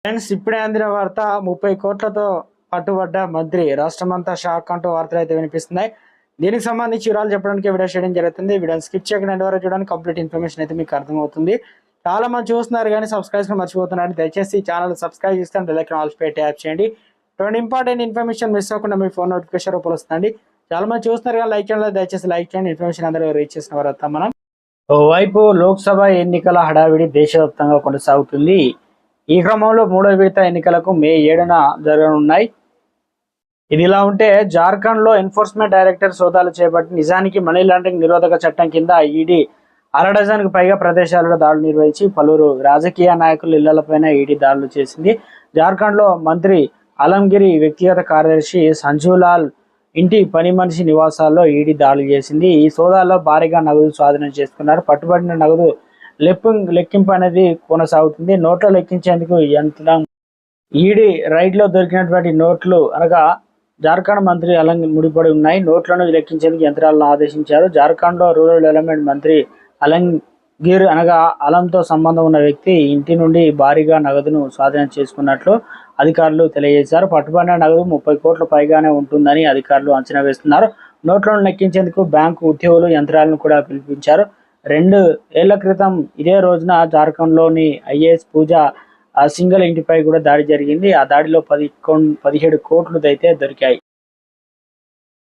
Friends, ఇప్పుడే అందిన వార్త 30 కోట్లతో పట్టుబడ్డ మంత్రి. రాష్ట్రమంతా షాక్ అంటూ వార్తలు అయితే వినిపిస్తున్నాయి. దీనికి సంబంధించి వివరాలు చెప్పడానికి వీడియో చేయడం జరుగుతుంది. వీడియోని స్కిప్ చేయకుండా ఎండ్ వరకు చూడడానికి కంప్లీట్ ఇన్ఫర్మేషన్ అయితే మీకు అర్థమవుతుంది. చాలా మంది చూస్తున్నారు కానీ సబ్స్క్రైబ్ మర్చిపోతున్నారు. దయచేసి ఛానల్ సబ్స్క్రైబ్ చేస్తే బెల్ ఐకాన్ ఆల్ పై ట్యాప్ చేయండి. ఇటువంటి ఇంపార్టెంట్ ఇన్ఫర్మేషన్ మిస్ అవ్వకుండా మీ ఫోన్ నోటిఫికేషన్ రూపంలో వస్తుంది. చాలా మంది చూస్తున్నారు కానీ లైక్ చేయాలి. దయచేసి లైక్ చేయండి. ఇన్ఫర్మేషన్ అందరూ రీచ్ చేసిన వారు మనం. ఓవైపు లోక్సభ ఎన్నికల హడావిడి దేశవ్యాప్తంగా కొనసాగుతుంది. ఈ క్రమంలో మూడో విడత ఎన్నికలకు మే 7న జరగనున్నాయి. ఇదిలా ఉంటే జార్ఖండ్ లో ఎన్ఫోర్స్మెంట్ డైరెక్టర్ సోదాలు చేపట్టి నిజానికి మనీ లాండరింగ్ నిరోధక చట్టం కింద ఈడీ 1/2 డజన్కు పైగా ప్రదేశాలలో దాడులు నిర్వహించి పలువురు రాజకీయ నాయకుల ఇళ్లపైన ఈడీ దాడులు చేసింది. జార్ఖండ్ లో మంత్రి అలంగిరి వ్యక్తిగత కార్యదర్శి సంజులాల్ ఇంటి పని మనిషి నివాసాల్లో ఈడీ దాడులు చేసింది. ఈ సోదాల్లో భారీగా నగదు స్వాధీనం చేసుకున్నారు. పట్టుబడిన నగదు లెక్కింపు అనేది కొనసాగుతుంది. నోట్లు లెక్కించేందుకు యంత్రం ఈడీ రైడ్ లో దొరికినటువంటి నోట్లు అనగా జార్ఖండ్ మంత్రి అలంగ్ ముడిపడి ఉన్నాయి. నోట్లను లెక్కించేందుకు యంత్రాలను ఆదేశించారు. జార్ఖండ్ లో రూరల్ డెవలప్మెంట్ మంత్రి అలంగిర్ అనగా అలంతో సంబంధం ఉన్న వ్యక్తి ఇంటి నుండి భారీగా నగదును స్వాధీనం చేసుకున్నట్లు అధికారులు తెలియజేశారు. పట్టుబడిన నగదు 30 కోట్ల పైగానే ఉంటుందని అధికారులు అంచనా వేస్తున్నారు. నోట్లను లెక్కించేందుకు బ్యాంకు ఉద్యోగులు యంత్రాలను కూడా పిలిపించారు. 2 ఏళ్ల క్రితం ఇదే రోజున జార్ఖండ్లోని ఐఏఎస్ పూజ సింగల్ ఇంటిపై కూడా దాడి జరిగింది. ఆ దాడిలో 17 కోట్లు అయితే దొరికాయి.